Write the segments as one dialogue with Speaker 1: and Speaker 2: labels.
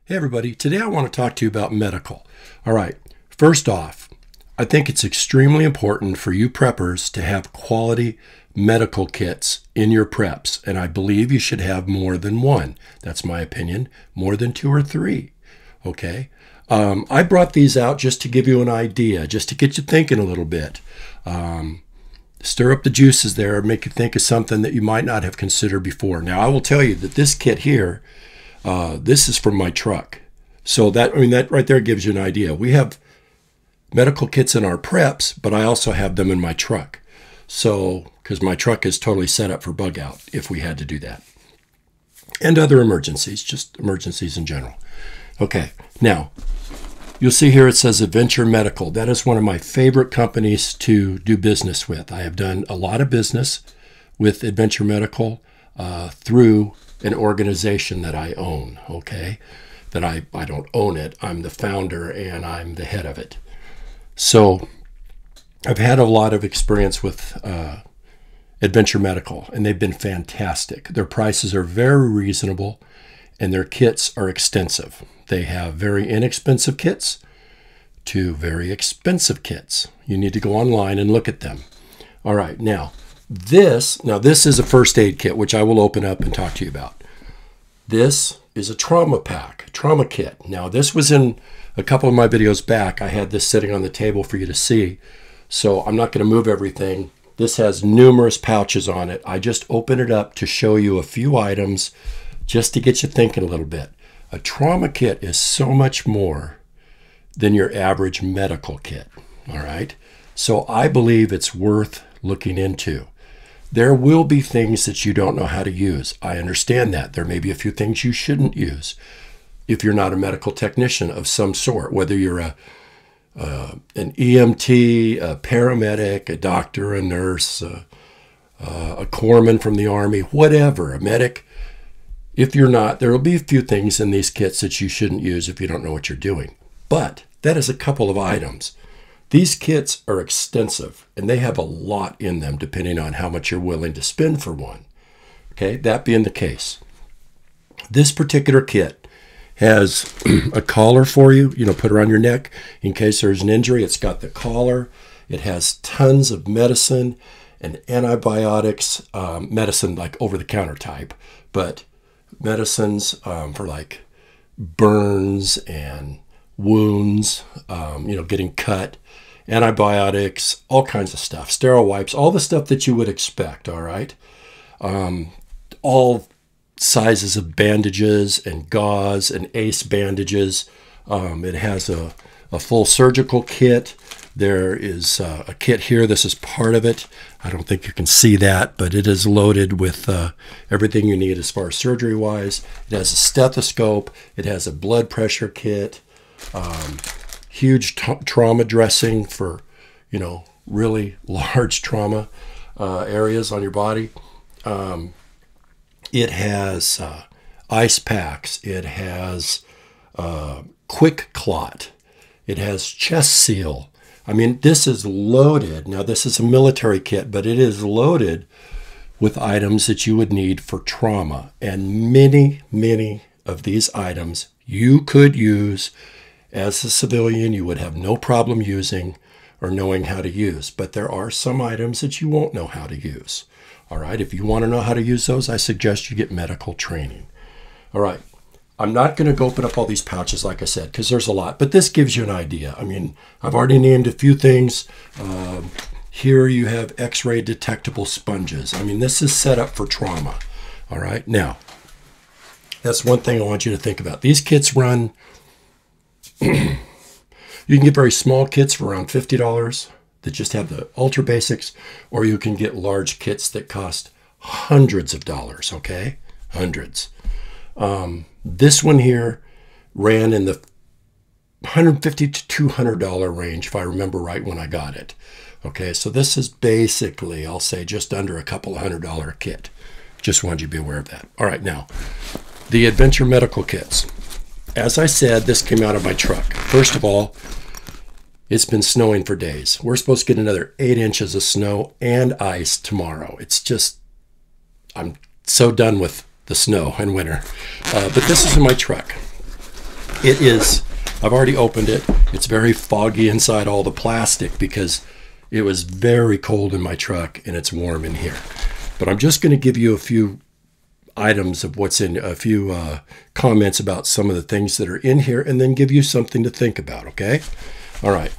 Speaker 1: Hey everybody, today I want to talk to you about medical. All right, first off, I think it's extremely important for you preppers to have quality medical kits in your preps, and I believe you should have more than one. That's my opinion, more than two or three, okay? I brought these out just to give you an idea, just to get you thinking a little bit. Stir up the juices there, make you think of something that you might not have considered before. Now, I will tell you that this kit here, this is from my truck. So that right there gives you an idea. We have medical kits in our preps, but I also have them in my truck. So, because my truck is totally set up for bug out if we had to do that. And other emergencies, just emergencies in general. Okay, now, you'll see here it says Adventure Medical. That is one of my favorite companies to do business with. I have done a lot of business with Adventure Medical through an organization that I own, okay? That I don't own it. I'm the founder and I'm the head of it. So I've had a lot of experience with Adventure Medical, and they've been fantastic. Their prices are very reasonable, and their kits are extensive. They have very inexpensive kits to very expensive kits. You need to go online and look at them. All right, now this is a first aid kit, which I will open up and talk to you about. This is a trauma pack, trauma kit. Now, this was in a couple of my videos back. I had this sitting on the table for you to see, so I'm not going to move everything. This has numerous pouches on it. I just opened it up to show you a few items just to get you thinking a little bit. A trauma kit is so much more than your average medical kit, all right? So I believe it's worth looking into. There will be things that you don't know how to use. I understand that. There may be a few things you shouldn't use if you're not a medical technician of some sort, whether you're an EMT, a paramedic, a doctor, a nurse, a corpsman from the Army, whatever, a medic. If you're not, there will be a few things in these kits that you shouldn't use if you don't know what you're doing. But that is a couple of items. These kits are extensive, and they have a lot in them depending on how much you're willing to spend for one. Okay, that being the case, this particular kit has a collar for you, put around your neck in case there's an injury. It's got the collar. It has tons of medicine and antibiotics, medicine like over-the-counter type, but medicines for like burns and wounds, getting cut, antibiotics, all kinds of stuff, sterile wipes, all the stuff that you would expect, all right? All sizes of bandages and gauze and ace bandages. It has a full surgical kit. There is a kit here. This is part of it. I don't think you can see that, but it is loaded with everything you need as far as surgery-wise. It has a stethoscope. It has a blood pressure kit. Huge trauma dressing for, really large trauma areas on your body. It has ice packs. It has quick clot. It has chest seal. I mean, this is loaded. Now, this is a military kit, but it is loaded with items that you would need for trauma. And many, many of these items you could use as a civilian. You would have no problem using or knowing how to use. But there are some items that you won't know how to use. All right, if you want to know how to use those, I suggest you get medical training. All right. I'm not going to go open up all these pouches, like I said, because there's a lot. But this gives you an idea. I mean, I've already named a few things. Here you have X-ray detectable sponges. I mean, this is set up for trauma. All right. Now, that's one thing I want you to think about. These kits run, you can get very small kits for around $50 that just have the ultra basics, or you can get large kits that cost hundreds of dollars, okay? Hundreds. This one here ran in the $150 to $200 range, if I remember right when I got it. Okay, so this is basically, I'll say, just under a couple of $100 kit. Just wanted you to be aware of that. All right, now, the Adventure Medical Kits. As I said, this came out of my truck. First of all, it's been snowing for days. We're supposed to get another 8 inches of snow and ice tomorrow. It's just, I'm so done with the snow and winter. But this is in my truck. It is, I've already opened it. It's very foggy inside all the plastic because it was very cold in my truck and it's warm in here. But I'm just going to give you a few items of what's in, a few comments about some of the things that are in here, and then give you something to think about, okay? All right.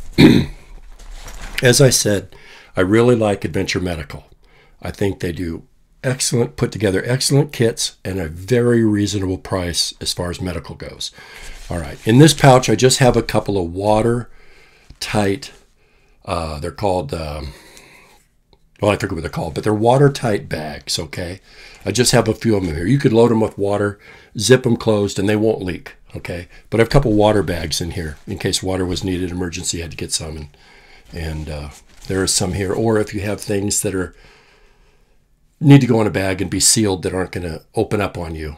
Speaker 1: As I said, I really like Adventure Medical. I think they do excellent, put together excellent kits and a very reasonable price as far as medical goes. All right. In this pouch, I just have a couple of watertight, they're called, well, I forget what they're called, but they're watertight bags, okay? I just have a few of them here. You could load them with water, zip them closed, and they won't leak, okay? But I have a couple water bags in here in case water was needed, emergency, had to get some, and there is some here. Or if you have things that are need to go in a bag and be sealed that aren't going to open up on you.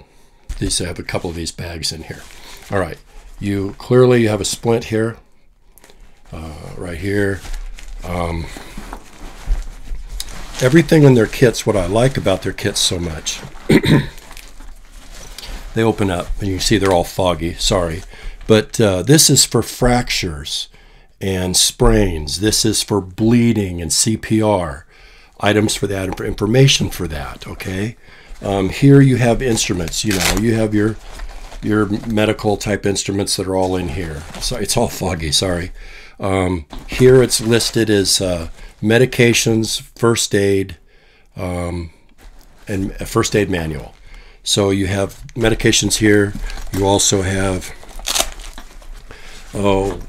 Speaker 1: I have a couple of these bags in here. All right, you clearly have a splint here, right here. Everything in their kits, what I like about their kits so much, they open up and you can see they're all foggy, sorry. But this is for fractures and sprains. This is for bleeding and CPR. Items for that and for information for that, okay? Here you have instruments, you know, you have your medical type instruments that are all in here. So it's all foggy, sorry. Here it's listed as medications, first aid, and a first aid manual. So you have medications here. You also have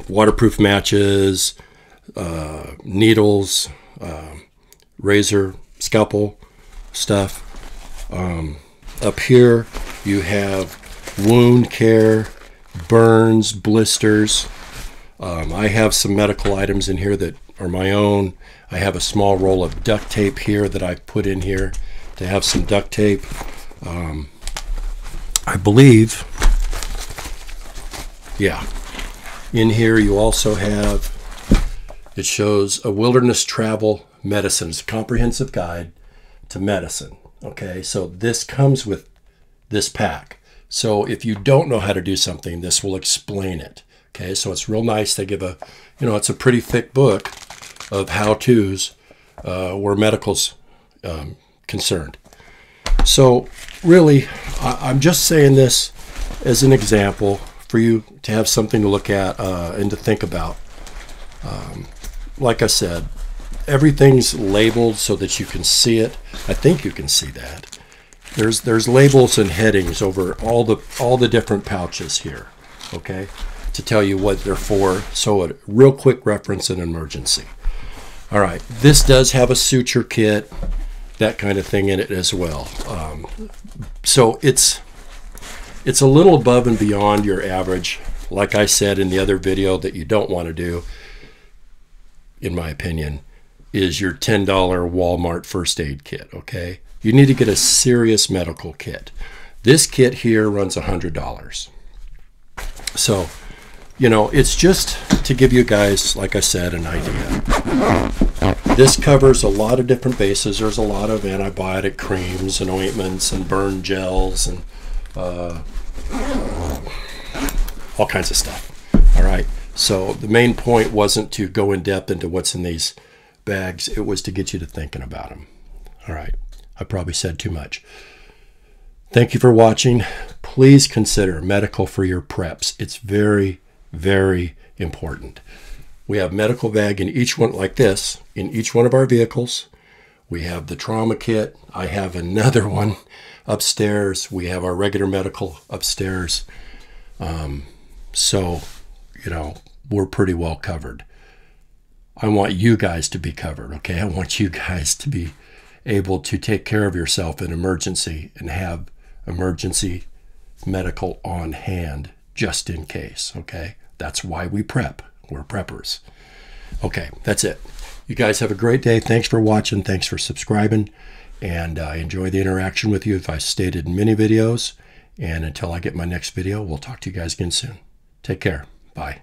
Speaker 1: waterproof matches, needles, razor, scalpel stuff. Up here you have wound care, burns, blisters. I have some medical items in here that are my own. I have a small roll of duct tape here that I've put in here to have some duct tape. I believe, yeah, in here you also have, it shows a wilderness travel medicine. It's a comprehensive guide to medicine. Okay, so this comes with this pack. So if you don't know how to do something, this will explain it. Okay, so it's real nice. They give a, you know, it's a pretty thick book of how-tos where medical's concerned. So really, I'm just saying this as an example for you to have something to look at and to think about. Like I said, everything's labeled so that you can see it. I think you can see that. There's labels and headings over all the different pouches here, okay, to tell you what they're for. So a real quick reference in emergency. All right, this does have a suture kit, that kind of thing in it as well. So it's a little above and beyond your average. Like I said in the other video, that you don't want to do, in my opinion, is your $10 Walmart first aid kit, okay? You need to get a serious medical kit. This kit here runs $100. So, you know, it's just to give you guys, like I said, an idea. This covers a lot of different bases. There's a lot of antibiotic creams and ointments and burn gels and all kinds of stuff. All right. So the main point wasn't to go in depth into what's in these bags. It was to get you to thinking about them. All right. I probably said too much. Thank you for watching. Please consider medical for your preps. It's very, very important. We have medical bag in each one, like this, in each one of our vehicles. We have the trauma kit. I have another one upstairs. We have our regular medical upstairs. So, you know, we're pretty well covered. I want you guys to be covered, okay? I want you guys to be able to take care of yourself in emergency and have emergency medical on hand just in case, okay? That's why we prep. We're preppers. Okay, that's it. You guys have a great day. Thanks for watching. Thanks for subscribing. And I enjoy the interaction with you, as I stated in many videos. And until I get my next video, we'll talk to you guys again soon. Take care. Bye.